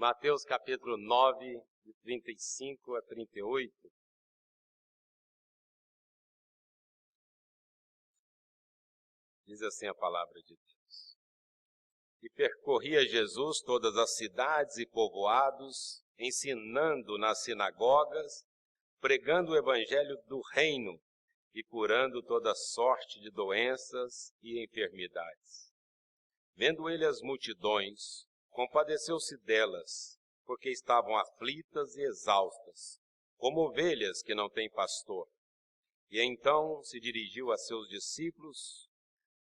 Mateus capítulo 9, de 35 a 38. Diz assim a palavra de Deus. E percorria Jesus todas as cidades e povoados, ensinando nas sinagogas, pregando o evangelho do reino e curando toda sorte de doenças e enfermidades. Vendo ele as multidões, compadeceu-se delas, porque estavam aflitas e exaustas, como ovelhas que não têm pastor. E então se dirigiu a seus discípulos: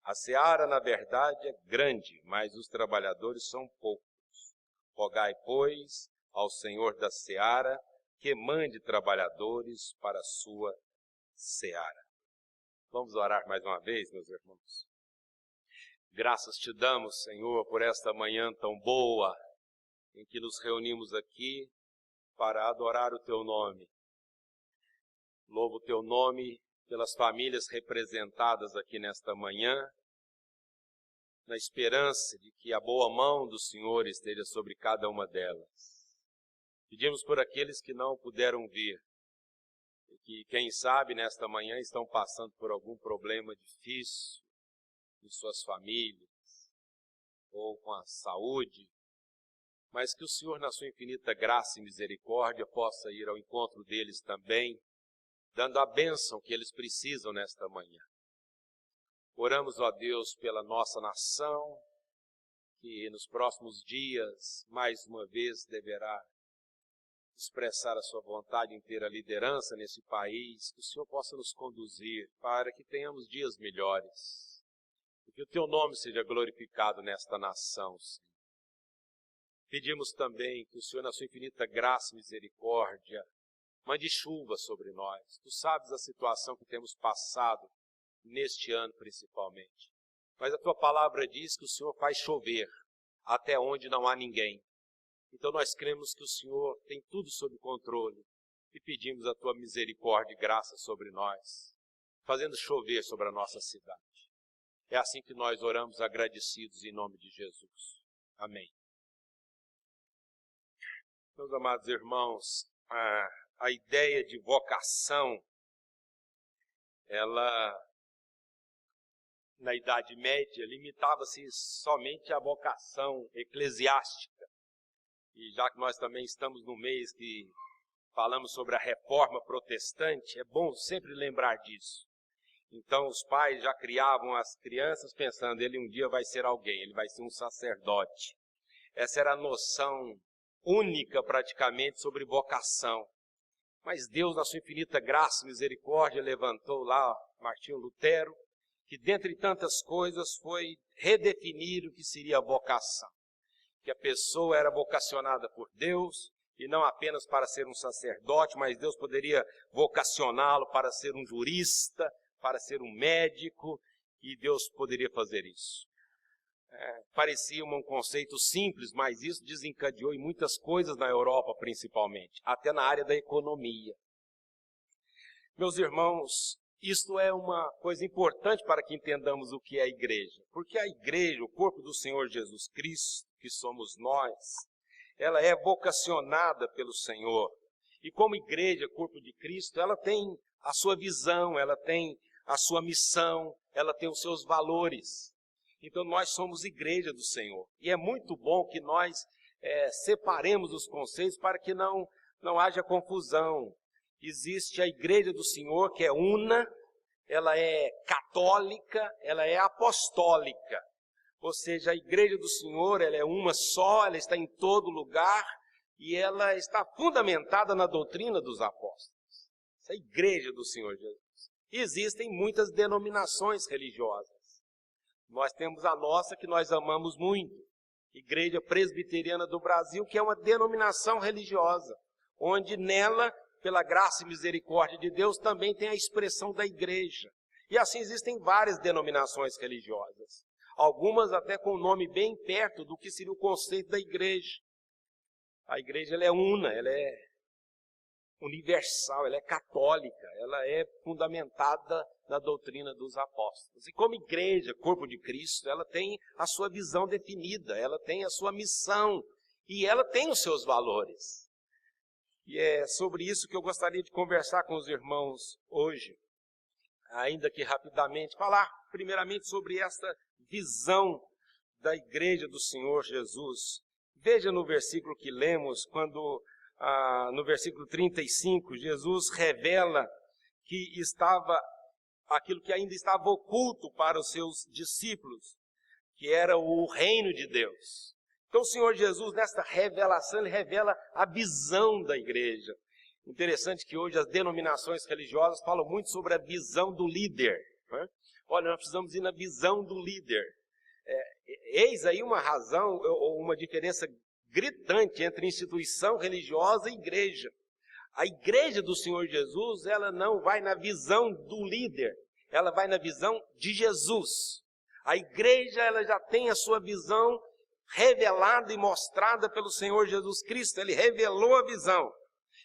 a seara, na verdade, é grande, mas os trabalhadores são poucos. Rogai, pois, ao Senhor da seara, que mande trabalhadores para a sua seara. Vamos orar mais uma vez, meus irmãos. Graças te damos, Senhor, por esta manhã tão boa, em que nos reunimos aqui para adorar o teu nome. Louvo o teu nome pelas famílias representadas aqui nesta manhã, na esperança de que a boa mão do Senhor esteja sobre cada uma delas. Pedimos por aqueles que não puderam vir, e que, quem sabe, nesta manhã estão passando por algum problema difícil em suas famílias, ou com a saúde, mas que o Senhor, na sua infinita graça e misericórdia, possa ir ao encontro deles também, dando a bênção que eles precisam nesta manhã. Oramos, ó Deus, pela nossa nação, que nos próximos dias, mais uma vez, deverá expressar a sua vontade em ter a liderança nesse país, que o Senhor possa nos conduzir para que tenhamos dias melhores, e que o teu nome seja glorificado nesta nação, Senhor. Pedimos também que o Senhor, na sua infinita graça e misericórdia, mande chuva sobre nós. Tu sabes a situação que temos passado neste ano principalmente. Mas a tua palavra diz que o Senhor faz chover até onde não há ninguém. Então nós cremos que o Senhor tem tudo sob controle e pedimos a tua misericórdia e graça sobre nós, fazendo chover sobre a nossa cidade. É assim que nós oramos agradecidos em nome de Jesus. Amém. Meus amados irmãos, a ideia de vocação, ela, na Idade Média, limitava-se somente à vocação eclesiástica. E já que nós também estamos no mês que falamos sobre a reforma protestante, é bom sempre lembrar disso. Então os pais já criavam as crianças pensando, ele um dia vai ser alguém, ele vai ser um sacerdote. Essa era a noção única praticamente sobre vocação. Mas Deus, na sua infinita graça e misericórdia, levantou lá Martinho Lutero, que dentre tantas coisas foi redefinir o que seria a vocação. Que a pessoa era vocacionada por Deus, e não apenas para ser um sacerdote, mas Deus poderia vocacioná-lo para ser um jurista, para ser um médico, e Deus poderia fazer isso. Parecia um conceito simples, mas isso desencadeou em muitas coisas na Europa principalmente, até na área da economia. Meus irmãos, isto é uma coisa importante para que entendamos o que é a igreja, porque a igreja, o corpo do Senhor Jesus Cristo, que somos nós, ela é vocacionada pelo Senhor, e como igreja, corpo de Cristo, ela tem a sua visão, ela tem a sua missão, ela tem os seus valores. Então nós somos igreja do Senhor. E é muito bom que nós separemos os conceitos para que não haja confusão. Existe a igreja do Senhor, que é una, ela é católica, ela é apostólica. Ou seja, a igreja do Senhor, ela é uma só, ela está em todo lugar e ela está fundamentada na doutrina dos apóstolos. Essa é a igreja do Senhor Jesus. E existem muitas denominações religiosas. Nós temos a nossa que nós amamos muito, Igreja Presbiteriana do Brasil, que é uma denominação religiosa, onde nela, pela graça e misericórdia de Deus, também tem a expressão da igreja. E assim existem várias denominações religiosas, algumas até com um nome bem perto do que seria o conceito da igreja. A igreja ela é una, ela é universal, ela é católica, ela é fundamentada na doutrina dos apóstolos. E como igreja, corpo de Cristo, ela tem a sua visão definida, ela tem a sua missão. e ela tem os seus valores. E é sobre isso que eu gostaria de conversar com os irmãos hoje, ainda que rapidamente, falar primeiramente sobre esta visão da igreja do Senhor Jesus. Veja no versículo que lemos, quando no versículo 35, Jesus revela que aquilo que ainda estava oculto para os seus discípulos, que era o reino de Deus. Então o Senhor Jesus, nesta revelação, ele revela a visão da igreja. Interessante que hoje as denominações religiosas falam muito sobre a visão do líder, né? Olha, nós precisamos ir na visão do líder. Eis aí uma razão, ou uma diferença gritante entre instituição religiosa e igreja. A igreja do Senhor Jesus, ela não vai na visão do líder, ela vai na visão de Jesus. A igreja, ela já tem a sua visão revelada e mostrada pelo Senhor Jesus Cristo. Ele revelou a visão.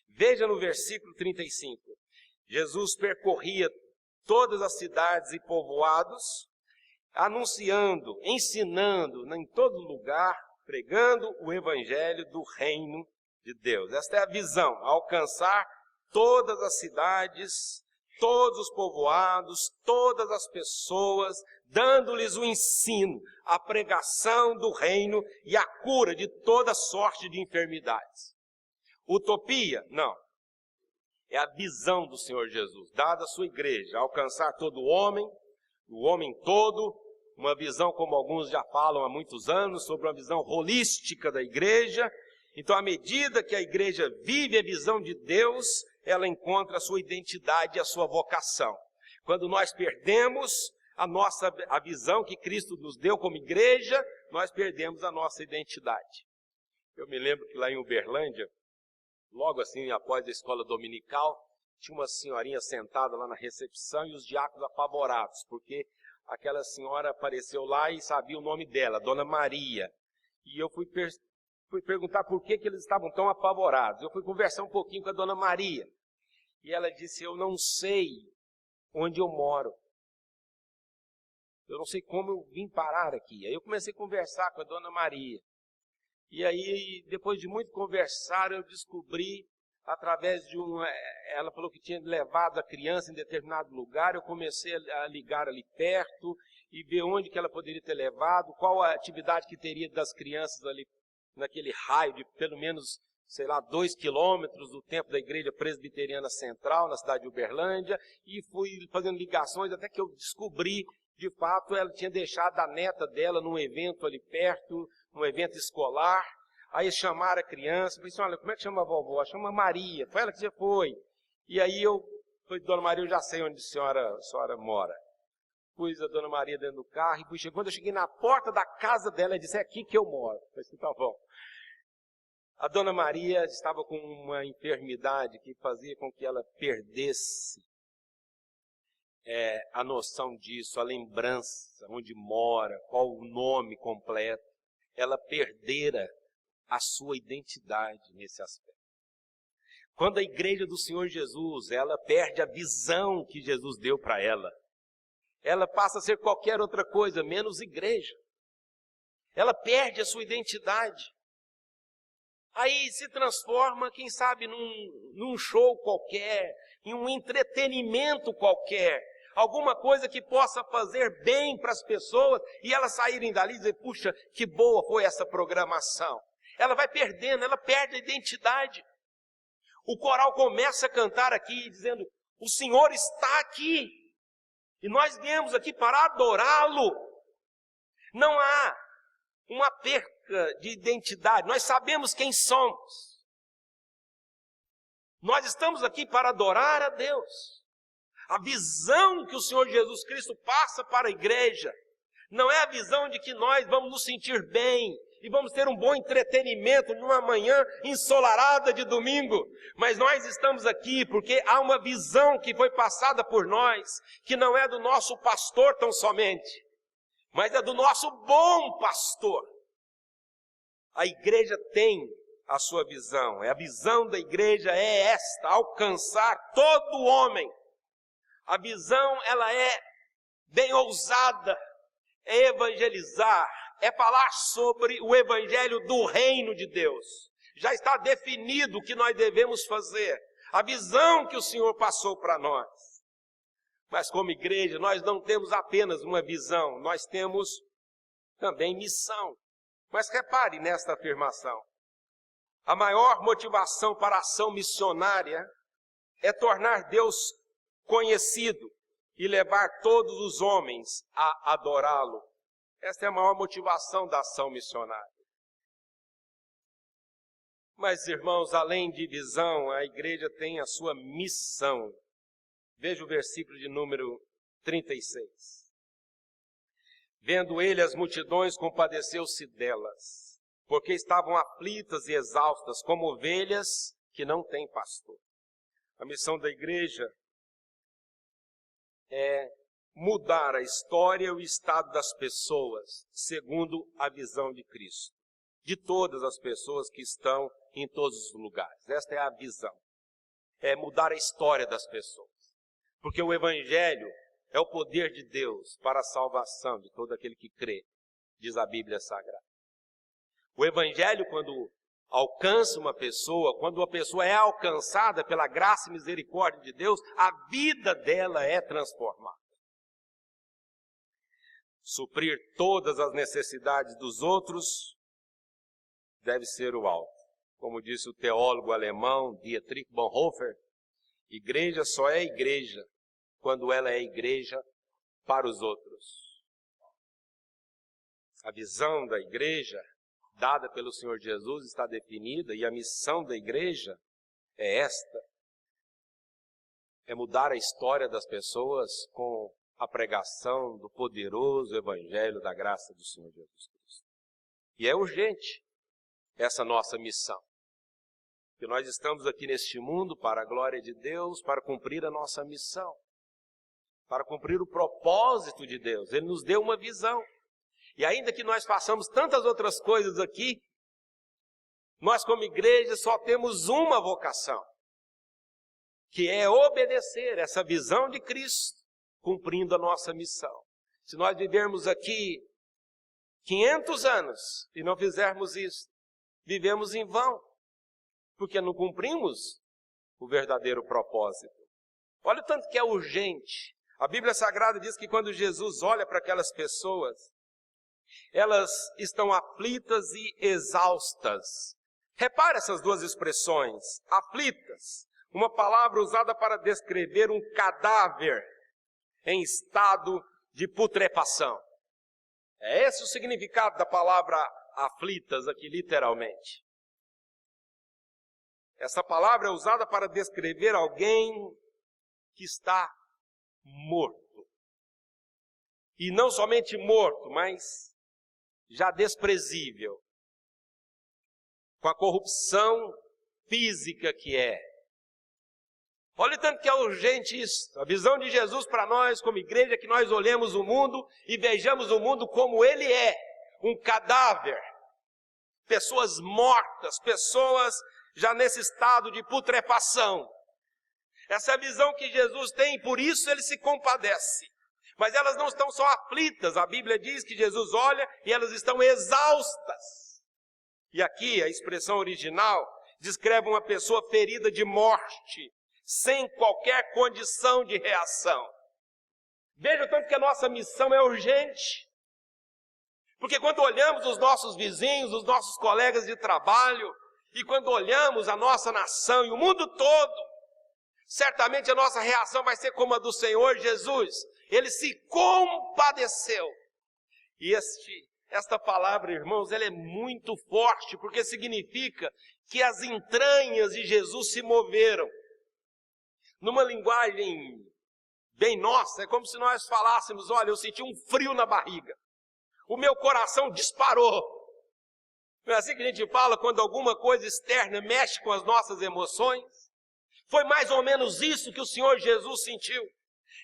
Veja no versículo 35. Jesus percorria todas as cidades e povoados, anunciando, ensinando em todo lugar, pregando o evangelho do reino de Deus. Esta é a visão, alcançar todas as cidades, todos os povoados, todas as pessoas, dando-lhes o ensino, a pregação do reino e a cura de toda sorte de enfermidades. Utopia? Não. É a visão do Senhor Jesus, dada à sua igreja, alcançar todo o homem todo, uma visão como alguns já falam há muitos anos, sobre uma visão holística da igreja. Então, à medida que a igreja vive a visão de Deus, ela encontra a sua identidade e a sua vocação. Quando nós perdemos a visão que Cristo nos deu como igreja, nós perdemos a nossa identidade. Eu me lembro que lá em Uberlândia, logo assim após a escola dominical, tinha uma senhorinha sentada lá na recepção e os diáconos apavorados, porque aquela senhora apareceu lá e sabia o nome dela, Dona Maria. E eu fui perguntar por que eles estavam tão apavorados. Eu fui conversar um pouquinho com a Dona Maria. E ela disse, eu não sei onde eu moro. Eu não sei como eu vim parar aqui. Aí eu comecei a conversar com a Dona Maria. E aí, depois de muito conversar, eu descobri, através de ela falou que tinha levado a criança em determinado lugar, eu comecei a ligar ali perto e ver onde que ela poderia ter levado, qual a atividade que teria das crianças ali naquele raio de pelo menos, 2 quilômetros do templo da Igreja Presbiteriana Central, na cidade de Uberlândia, e fui fazendo ligações até que eu descobri, de fato, ela tinha deixado a neta dela num evento ali perto, num evento escolar. Aí chamaram a criança, falei assim, olha, como é que chama a vovó? Chama Maria. Foi ela que já foi. E aí eu falei, Dona Maria, eu já sei onde a senhora mora. Pus a Dona Maria dentro do carro e quando eu cheguei na porta da casa dela, ela disse, é aqui que eu moro. Eu falei assim, tá bom. A Dona Maria estava com uma enfermidade que fazia com que ela perdesse a noção disso, a lembrança, onde mora, qual o nome completo. Ela perdera a sua identidade nesse aspecto. Quando a igreja do Senhor Jesus, ela perde a visão que Jesus deu para ela, ela passa a ser qualquer outra coisa, menos igreja. Ela perde a sua identidade. Aí se transforma, quem sabe, num show qualquer, em um entretenimento qualquer, alguma coisa que possa fazer bem para as pessoas e elas saírem dali e dizer, puxa, que boa foi essa programação. Ela vai perdendo, ela perde a identidade. O coral começa a cantar aqui, dizendo, o Senhor está aqui, e nós viemos aqui para adorá-lo. Não há uma perca de identidade, nós sabemos quem somos. Nós estamos aqui para adorar a Deus. A visão que o Senhor Jesus Cristo passa para a igreja não é a visão de que nós vamos nos sentir bem e vamos ter um bom entretenimento numa manhã ensolarada de domingo, mas nós estamos aqui porque há uma visão que foi passada por nós, que não é do nosso pastor tão somente, mas é do nosso bom pastor. A igreja tem a sua visão, a visão da igreja é esta, alcançar todo homem. A visão, ela é bem ousada, é evangelizar, é falar sobre o evangelho do reino de Deus. Já está definido o que nós devemos fazer, a visão que o Senhor passou para nós. Mas como igreja, nós não temos apenas uma visão, nós temos também missão. Mas repare nesta afirmação. A maior motivação para a ação missionária é tornar Deus conhecido e levar todos os homens a adorá-lo. Esta é a maior motivação da ação missionária. Mas, irmãos, além de visão, a igreja tem a sua missão. Veja o versículo de número 36. Vendo ele as multidões, compadeceu-se delas, porque estavam aflitas e exaustas, como ovelhas que não têm pastor. A missão da igreja é mudar a história e o estado das pessoas, segundo a visão de Cristo. De todas as pessoas que estão em todos os lugares. Esta é a visão. É mudar a história das pessoas. Porque o evangelho é o poder de Deus para a salvação de todo aquele que crê, diz a Bíblia Sagrada. O evangelho, quando alcança uma pessoa, quando a pessoa é alcançada pela graça e misericórdia de Deus, a vida dela é transformada. Suprir todas as necessidades dos outros deve ser o alvo. Como disse o teólogo alemão Dietrich Bonhoeffer, igreja só é igreja quando ela é igreja para os outros. A visão da igreja dada pelo Senhor Jesus está definida e a missão da igreja é esta. É mudar a história das pessoas com a pregação do poderoso evangelho da graça do Senhor Jesus Cristo. E é urgente essa nossa missão. Que nós estamos aqui neste mundo para a glória de Deus, para cumprir a nossa missão, para cumprir o propósito de Deus. Ele nos deu uma visão. E ainda que nós façamos tantas outras coisas aqui, nós como igreja só temos uma vocação, que é obedecer essa visão de Cristo, cumprindo a nossa missão. Se nós vivermos aqui 500 anos e não fizermos isso, vivemos em vão, porque não cumprimos o verdadeiro propósito. Olha o tanto que é urgente. A Bíblia Sagrada diz que quando Jesus olha para aquelas pessoas, elas estão aflitas e exaustas. Repare essas duas expressões, aflitas, uma palavra usada para descrever um cadáver em estado de putrefação. É esse o significado da palavra aflitas aqui, literalmente. Essa palavra é usada para descrever alguém que está morto. E não somente morto, mas já desprezível. Com a corrupção física que é. Olha o tanto que é urgente isso. A visão de Jesus para nós, como igreja, é que nós olhemos o mundo e vejamos o mundo como ele é. Um cadáver. Pessoas mortas, pessoas já nesse estado de putrefação. Essa é a visão que Jesus tem, por isso ele se compadece. Mas elas não estão só aflitas, a Bíblia diz que Jesus olha e elas estão exaustas. E aqui a expressão original descreve uma pessoa ferida de morte, sem qualquer condição de reação. Veja o tanto que a nossa missão é urgente. Porque quando olhamos os nossos vizinhos, os nossos colegas de trabalho, e quando olhamos a nossa nação e o mundo todo, certamente a nossa reação vai ser como a do Senhor Jesus. Ele se compadeceu. E esta palavra, irmãos, ela é muito forte, porque significa que as entranhas de Jesus se moveram. Numa linguagem bem nossa, é como se nós falássemos, olha, eu senti um frio na barriga. O meu coração disparou. Não é assim que a gente fala quando alguma coisa externa mexe com as nossas emoções? Foi mais ou menos isso que o Senhor Jesus sentiu.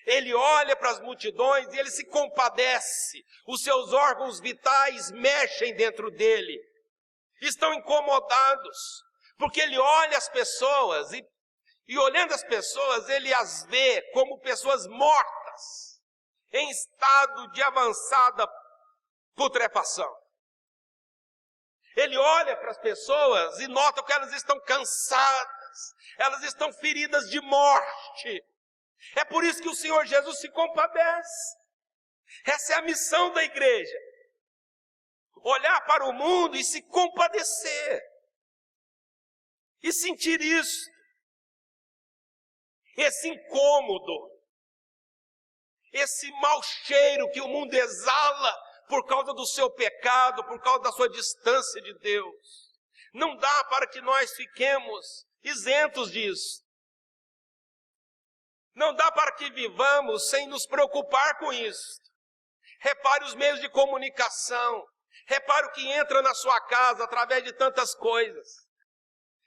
Ele olha para as multidões e ele se compadece. Os seus órgãos vitais mexem dentro dele. Estão incomodados, porque ele olha as pessoas e olhando as pessoas, ele as vê como pessoas mortas, em estado de avançada putrefação. Ele olha para as pessoas e nota que elas estão cansadas, elas estão feridas de morte. É por isso que o Senhor Jesus se compadece. Essa é a missão da igreja. Olhar para o mundo e se compadecer. E sentir isso. Esse incômodo. Esse mau cheiro que o mundo exala por causa do seu pecado, por causa da sua distância de Deus. Não dá para que nós fiquemos isentos disso. Não dá para que vivamos sem nos preocupar com isso. Repare os meios de comunicação. Repare o que entra na sua casa através de tantas coisas.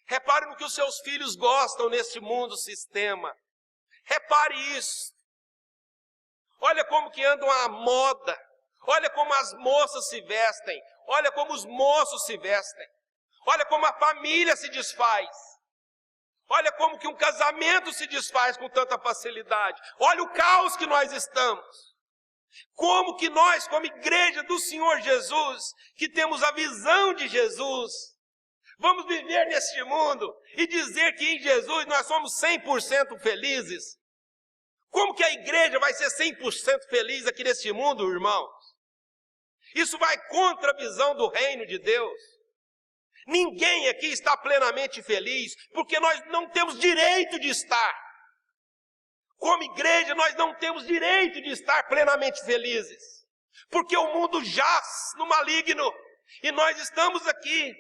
Repare no que os seus filhos gostam neste mundo sistema. Repare isso. Olha como que andam a moda. Olha como as moças se vestem. Olha como os moços se vestem. Olha como a família se desfaz. Olha como que um casamento se desfaz com tanta facilidade. Olha o caos que nós estamos. Como que nós, como igreja do Senhor Jesus, que temos a visão de Jesus, vamos viver neste mundo e dizer que em Jesus nós somos 100% felizes? Como que a igreja vai ser 100% feliz aqui neste mundo, irmãos? Isso vai contra a visão do reino de Deus. Ninguém aqui está plenamente feliz, porque nós não temos direito de estar. Como igreja, nós não temos direito de estar plenamente felizes, porque o mundo jaz no maligno, e nós estamos aqui.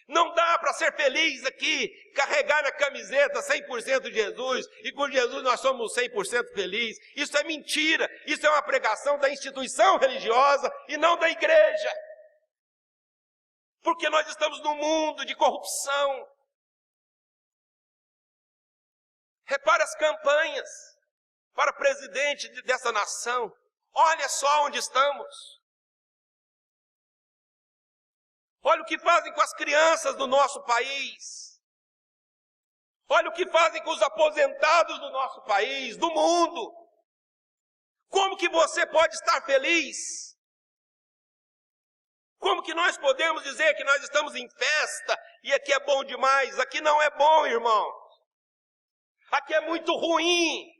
Não dá para ser feliz aqui, carregar na camiseta 100% de Jesus, e com Jesus nós somos 100% felizes. Isso é mentira, isso é uma pregação da instituição religiosa e não da igreja. Porque nós estamos num mundo de corrupção. Repare as campanhas para presidente dessa nação. Olha só onde estamos. Olha o que fazem com as crianças do nosso país. Olha o que fazem com os aposentados do nosso país, do mundo. Como que você pode estar feliz? Como que nós podemos dizer que nós estamos em festa e aqui é bom demais? Aqui não é bom, irmão. Aqui é muito ruim.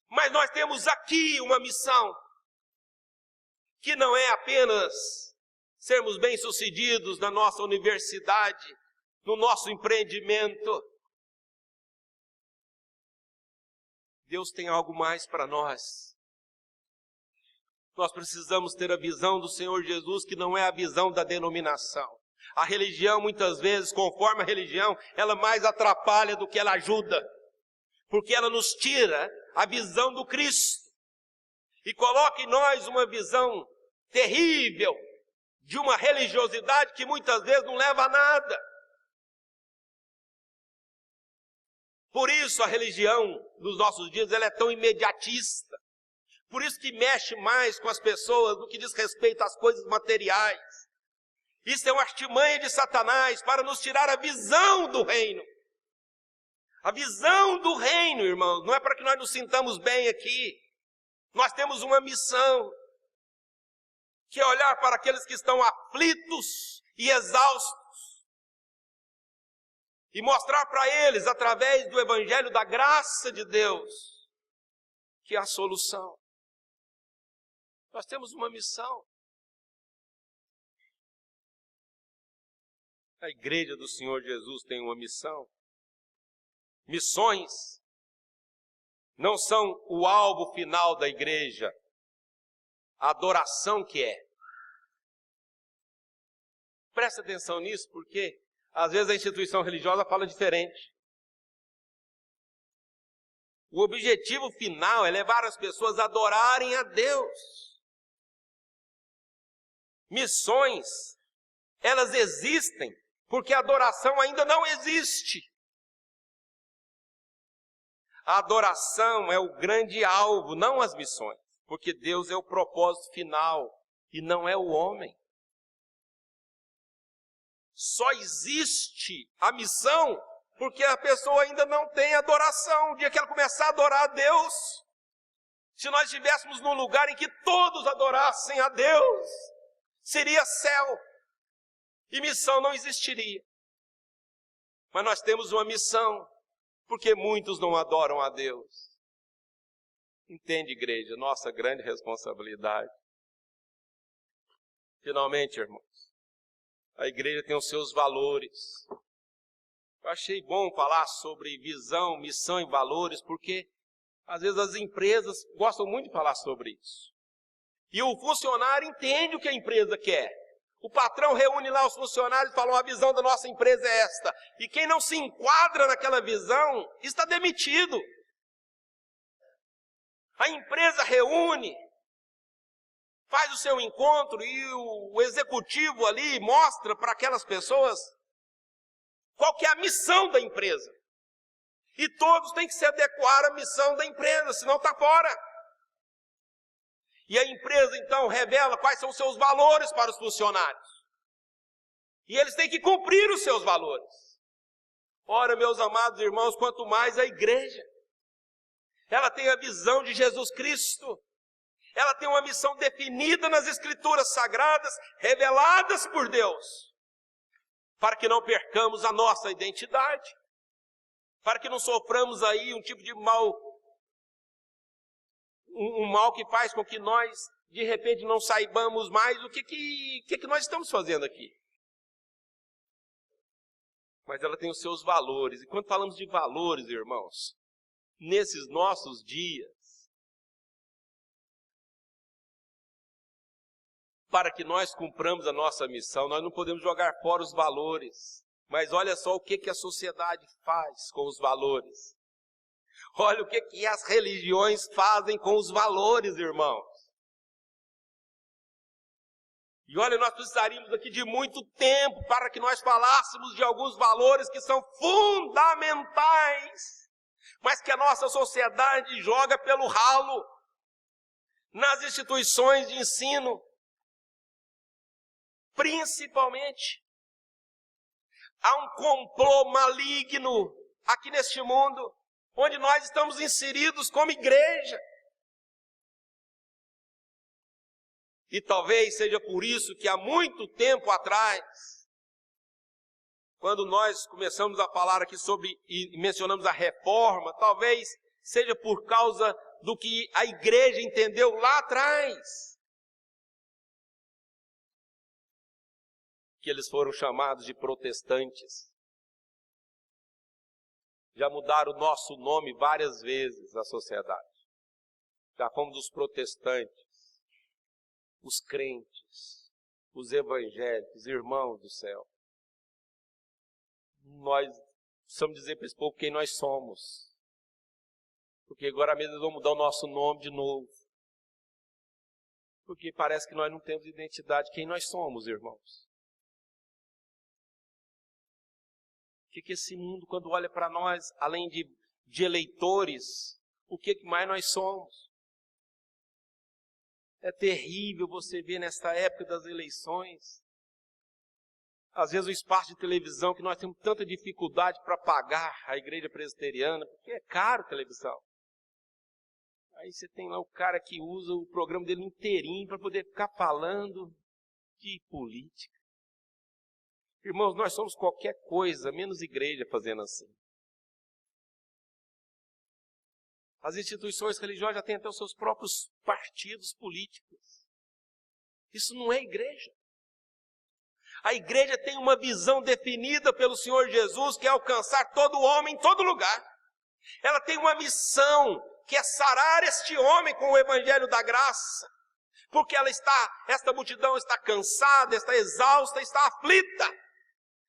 Mas nós temos aqui uma missão, que não é apenas sermos bem-sucedidos na nossa universidade, no nosso empreendimento. Deus tem algo mais para nós. Nós precisamos ter a visão do Senhor Jesus, que não é a visão da denominação. A religião, muitas vezes, conforme a religião, ela mais atrapalha do que ela ajuda. Porque ela nos tira a visão do Cristo. E coloca em nós uma visão terrível de uma religiosidade que muitas vezes não leva a nada. Por isso a religião dos nossos dias ela é tão imediatista. Por isso que mexe mais com as pessoas no que diz respeito às coisas materiais. Isso é uma artimanha de Satanás para nos tirar a visão do reino. A visão do reino, irmãos, não é para que nós nos sintamos bem aqui. Nós temos uma missão, que é olhar para aqueles que estão aflitos e exaustos e mostrar para eles, através do evangelho da graça de Deus, que há solução. Nós temos uma missão. A igreja do Senhor Jesus tem uma missão. Missões não são o alvo final da igreja, a adoração que é. Presta atenção nisso, porque às vezes a instituição religiosa fala diferente. O objetivo final é levar as pessoas a adorarem a Deus. Missões, elas existem porque a adoração ainda não existe. A adoração é o grande alvo, não as missões, porque Deus é o propósito final e não é o homem. Só existe a missão porque a pessoa ainda não tem adoração. O dia que ela começar a adorar a Deus, se nós estivéssemos num lugar em que todos adorassem a Deus, seria céu e missão não existiria. Mas nós temos uma missão, porque muitos não adoram a Deus. Entende, igreja, nossa grande responsabilidade. Finalmente, irmãos, a igreja tem os seus valores. Eu achei bom falar sobre visão, missão e valores, porque às vezes as empresas gostam muito de falar sobre isso. E o funcionário entende o que a empresa quer. O patrão reúne lá os funcionários e fala: a visão da nossa empresa é esta. E quem não se enquadra naquela visão está demitido. A empresa reúne, faz o seu encontro e o executivo ali mostra para aquelas pessoas qual que é a missão da empresa. E todos têm que se adequar à missão da empresa, senão está fora. E a empresa então revela quais são os seus valores para os funcionários. E eles têm que cumprir os seus valores. Ora, meus amados irmãos, quanto mais a igreja, ela tem a visão de Jesus Cristo. Ela tem uma missão definida nas Escrituras Sagradas, reveladas por Deus, para que não percamos a nossa identidade, para que não soframos aí um tipo de mal, um mal que faz com que nós, de repente, não saibamos mais o que nós estamos fazendo aqui. Mas ela tem os seus valores. E quando falamos de valores, irmãos, nesses nossos dias, para que nós cumpramos a nossa missão, nós não podemos jogar fora os valores. Mas olha só o que a sociedade faz com os valores. Olha o que as religiões fazem com os valores, irmãos. E olha, nós precisaríamos aqui de muito tempo para que nós falássemos de alguns valores que são fundamentais, mas que a nossa sociedade joga pelo ralo nas instituições de ensino, principalmente. Há um complô maligno aqui neste mundo, onde nós estamos inseridos como igreja. E talvez seja por isso que há muito tempo atrás, quando nós começamos a falar aqui sobre, e mencionamos a reforma, talvez seja por causa do que a igreja entendeu lá atrás, que eles foram chamados de protestantes. Já mudaram o nosso nome várias vezes na sociedade. Já fomos os protestantes, os crentes, os evangélicos, irmãos do céu. Nós precisamos dizer para esse povo quem nós somos. Porque agora mesmo eles vão mudar o nosso nome de novo. Porque parece que nós não temos identidade. Quem nós somos, irmãos? O que esse mundo, quando olha para nós, além de eleitores, o que mais nós somos? É terrível você ver nesta época das eleições, às vezes o espaço de televisão, que nós temos tanta dificuldade para pagar a igreja presbiteriana, porque é caro a televisão. Aí você tem lá o cara que usa o programa dele inteirinho para poder ficar falando de política. Irmãos, nós somos qualquer coisa, menos igreja fazendo assim. As instituições religiosas já têm até os seus próprios partidos políticos. Isso não é igreja. A igreja tem uma visão definida pelo Senhor Jesus, que é alcançar todo homem em todo lugar. Ela tem uma missão, que é sarar este homem com o evangelho da graça. Porque esta multidão está cansada, está exausta, está aflita.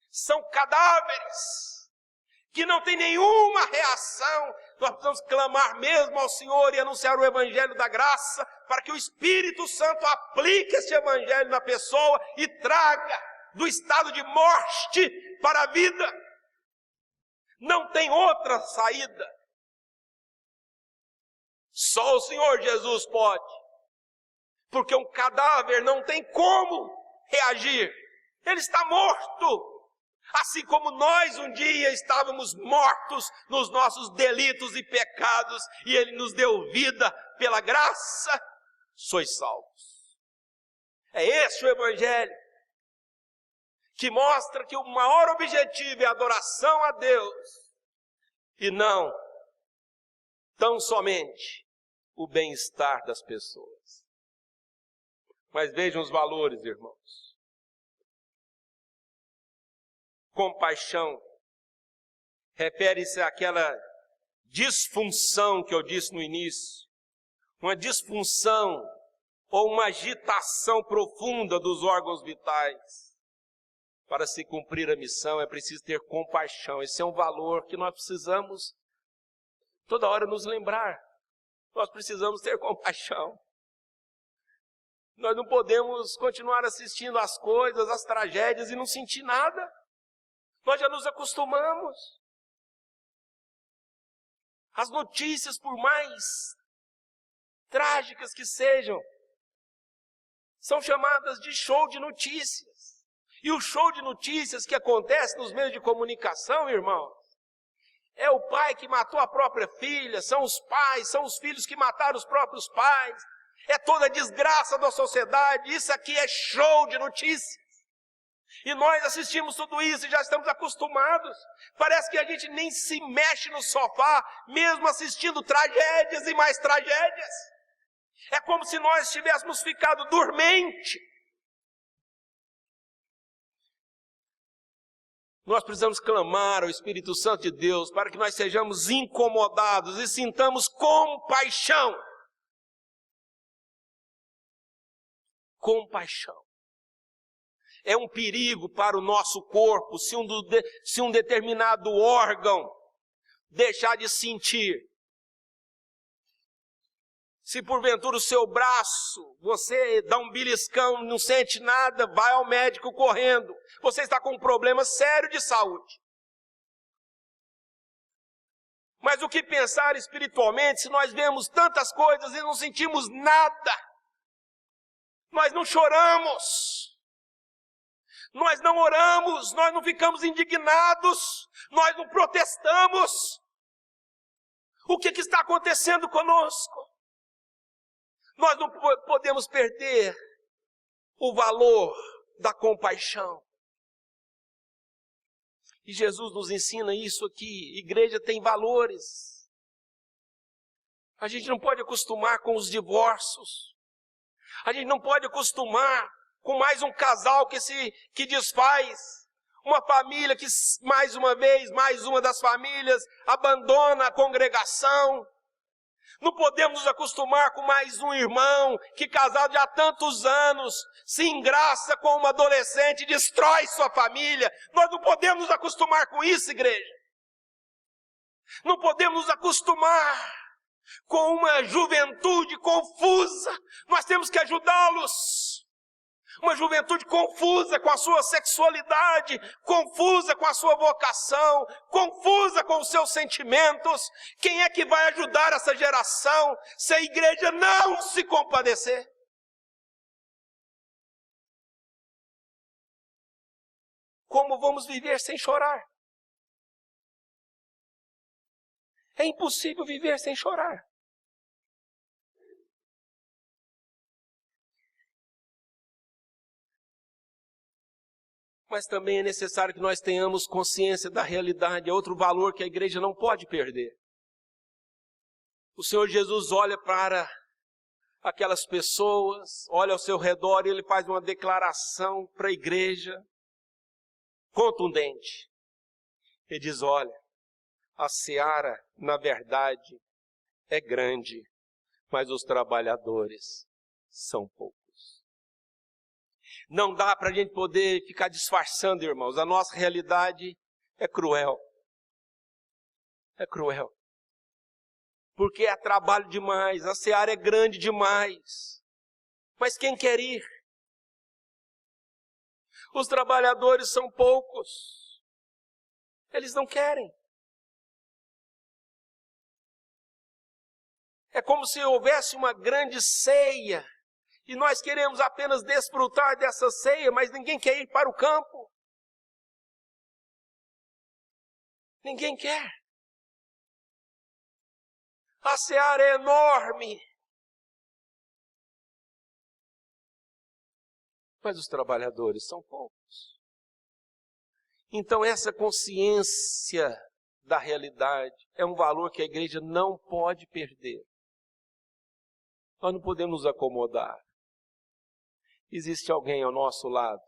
São cadáveres que não tem nenhuma reação. Nós precisamos clamar mesmo ao Senhor e anunciar o evangelho da graça, para que o Espírito Santo aplique esse evangelho na pessoa e traga do estado de morte para a vida. Não tem outra saída. Só o Senhor Jesus pode. Porque um cadáver não tem como reagir. Ele está morto. Assim como nós um dia estávamos mortos nos nossos delitos e pecados, e Ele nos deu vida pela graça, sois salvos. É esse o Evangelho, que mostra que o maior objetivo é a adoração a Deus e não tão somente o bem-estar das pessoas. Mas vejam os valores, irmãos. Compaixão refere-se àquela disfunção que eu disse no início, uma disfunção ou uma agitação profunda dos órgãos vitais. Para se cumprir a missão é preciso ter compaixão. Esse é um valor que nós precisamos toda hora nos lembrar. Nós precisamos ter compaixão. Nós não podemos continuar assistindo às coisas, às tragédias e não sentir nada. Nós já nos acostumamos. As notícias, por mais trágicas que sejam, são chamadas de show de notícias. E o show de notícias que acontece nos meios de comunicação, irmão, é o pai que matou a própria filha, são os pais, são os filhos que mataram os próprios pais, é toda a desgraça da sociedade. Isso aqui é show de notícias. E nós assistimos tudo isso e já estamos acostumados. Parece que a gente nem se mexe no sofá, mesmo assistindo tragédias e mais tragédias. É como se nós tivéssemos ficado dormente. Nós precisamos clamar ao Espírito Santo de Deus para que nós sejamos incomodados e sintamos compaixão. Compaixão. É um perigo para o nosso corpo se um determinado órgão deixar de sentir. Se porventura o seu braço, você dá um beliscão, não sente nada, vai ao médico correndo. Você está com um problema sério de saúde. Mas o que pensar espiritualmente se nós vemos tantas coisas e não sentimos nada? Nós não choramos. Nós não oramos, nós não ficamos indignados, nós não protestamos. O que está acontecendo conosco? Nós não podemos perder o valor da compaixão. E Jesus nos ensina isso aqui. Igreja tem valores. A gente não pode acostumar com os divórcios. A gente não pode acostumar com mais um casal que desfaz. Uma família que, mais uma vez, mais uma das famílias abandona a congregação. Não podemos nos acostumar com mais um irmão que, casado já há tantos anos, se engraça com uma adolescente e destrói sua família. Nós não podemos nos acostumar com isso, igreja. Não podemos nos acostumar com uma juventude confusa. Nós temos que ajudá-los. Uma juventude confusa com a sua sexualidade, confusa com a sua vocação, confusa com os seus sentimentos. Quem é que vai ajudar essa geração se a igreja não se compadecer? Como vamos viver sem chorar? É impossível viver sem chorar. Mas também é necessário que nós tenhamos consciência da realidade, é outro valor que a igreja não pode perder. O Senhor Jesus olha para aquelas pessoas, olha ao seu redor e Ele faz uma declaração para a igreja contundente. Ele diz, olha, a seara, na verdade, é grande, mas os trabalhadores são poucos. Não dá para a gente poder ficar disfarçando, irmãos. A nossa realidade é cruel. É cruel. Porque é trabalho demais, a seara é grande demais. Mas quem quer ir? Os trabalhadores são poucos. Eles não querem. É como se houvesse uma grande ceia. E nós queremos apenas desfrutar dessa ceia, mas ninguém quer ir para o campo. Ninguém quer. A seara é enorme. mas os trabalhadores são poucos. Então essa consciência da realidade é um valor que a igreja não pode perder. Nós não podemos nos acomodar. Existe alguém ao nosso lado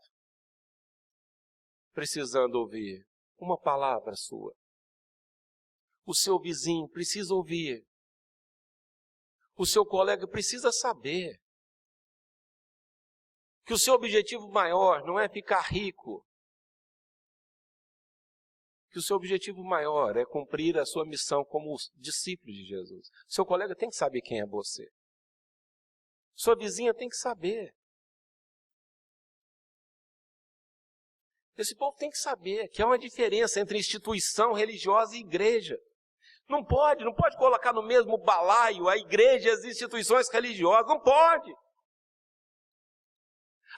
precisando ouvir uma palavra sua. O seu vizinho precisa ouvir. O seu colega precisa saber que o seu objetivo maior não é ficar rico. Que o seu objetivo maior é cumprir a sua missão como discípulo de Jesus. Seu colega tem que saber quem é você. Sua vizinha tem que saber. Esse povo tem que saber que há uma diferença entre instituição religiosa e igreja. Não pode colocar no mesmo balaio a igreja e as instituições religiosas. Não pode.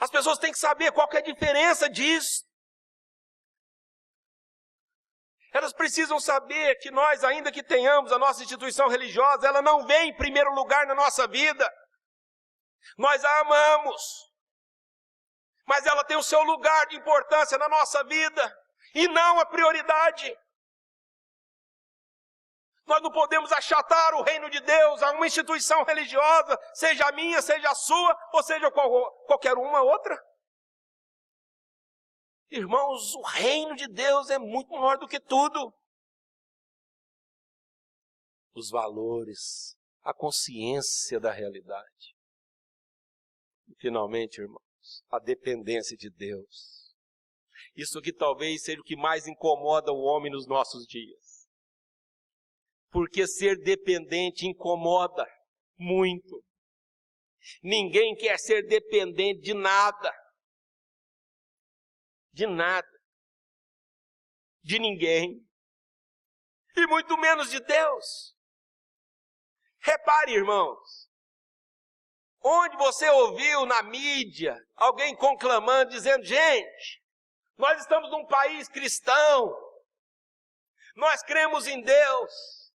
As pessoas têm que saber qual que é a diferença disso. Elas precisam saber que nós, ainda que tenhamos a nossa instituição religiosa, ela não vem em primeiro lugar na nossa vida. Nós a amamos, mas ela tem o seu lugar de importância na nossa vida, e não a prioridade. Nós não podemos achatar o reino de Deus a uma instituição religiosa, seja a minha, seja a sua, ou seja qualquer uma outra. Irmãos, o reino de Deus é muito maior do que tudo. Os valores, a consciência da realidade. E finalmente, irmãos, a dependência de Deus. Isso aqui talvez seja o que mais incomoda o homem nos nossos dias. Porque ser dependente incomoda muito. Ninguém quer ser dependente de nada. De nada, de ninguém, e muito menos de Deus. Repare, irmãos, onde você ouviu na mídia alguém conclamando, dizendo, gente, nós estamos num país cristão, nós cremos em Deus,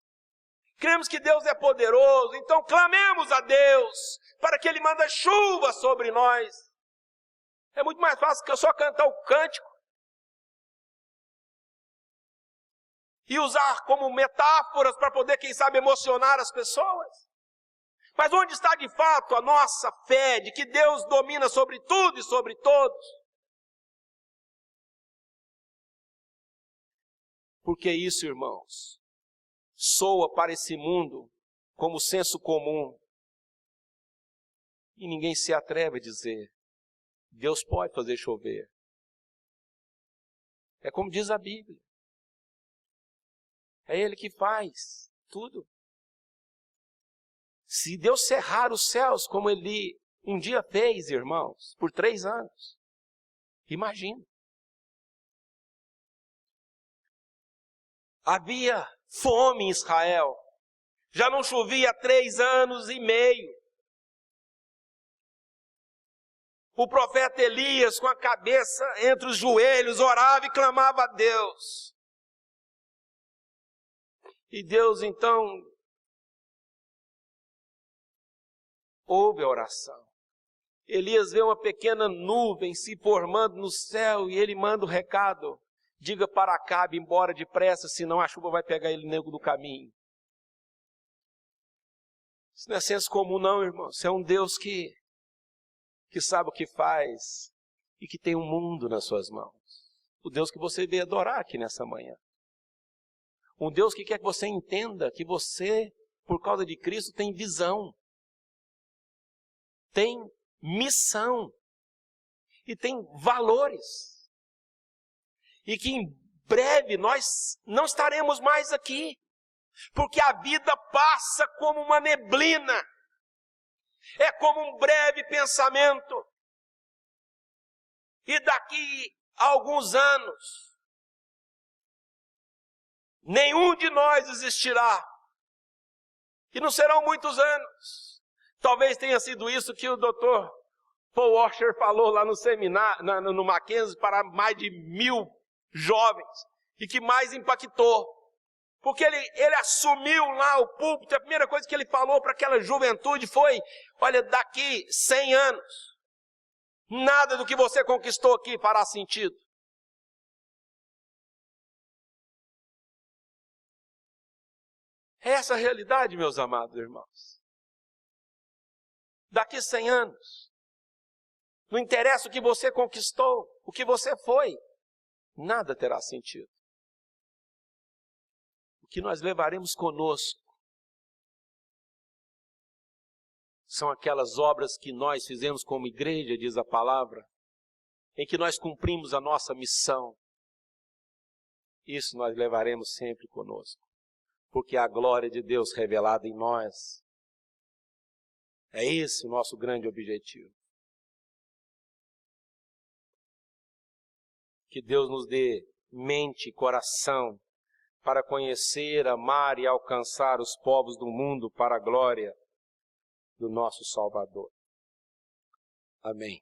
cremos que Deus é poderoso, então clamemos a Deus para que Ele mande chuva sobre nós. É muito mais fácil que eu só cantar o cântico e usar como metáforas para poder, quem sabe, emocionar as pessoas. Mas onde está de fato a nossa fé de que Deus domina sobre tudo e sobre todos? Porque isso, irmãos, soa para esse mundo como senso comum. E ninguém se atreve a dizer, Deus pode fazer chover. É como diz a Bíblia. É Ele que faz tudo. Se Deus cerrar os céus como Ele um dia fez, irmãos, por 3 anos, imagina. Havia fome em Israel. Já não chovia há 3 anos e meio. O profeta Elias, com a cabeça entre os joelhos, orava e clamava a Deus. E Deus, então, ouve a oração. Elias vê uma pequena nuvem se formando no céu e ele manda o recado. Diga para Acabe ir embora depressa, senão a chuva vai pegar ele no caminho. Isso não é senso comum não, irmão. Isso é um Deus que sabe o que faz e que tem um mundo nas suas mãos. O Deus que você veio adorar aqui nessa manhã. Um Deus que quer que você entenda que você, por causa de Cristo, tem visão. Tem missão. E tem valores. E que em breve nós não estaremos mais aqui. Porque a vida passa como uma neblina. É como um breve pensamento. E daqui a alguns anos, nenhum de nós existirá. E não serão muitos anos. Talvez tenha sido isso que o Dr. Paul Washer falou lá no seminário, no Mackenzie, para mais de 1000 jovens. E que mais impactou. Porque ele assumiu lá o púlpito, a primeira coisa que ele falou para aquela juventude foi, olha, daqui 100 anos, Nada do que você conquistou aqui fará sentido. Essa é a realidade, meus amados irmãos. Daqui 100 anos, não interessa o que você conquistou, o que você foi, nada terá sentido. O que nós levaremos conosco são aquelas obras que nós fizemos como igreja, diz a palavra, em que nós cumprimos a nossa missão. Isso nós levaremos sempre conosco, porque a glória de Deus revelada em nós, é esse o nosso grande objetivo. Que Deus nos dê mente e coração para conhecer, amar e alcançar os povos do mundo para a glória do nosso Salvador. Amém.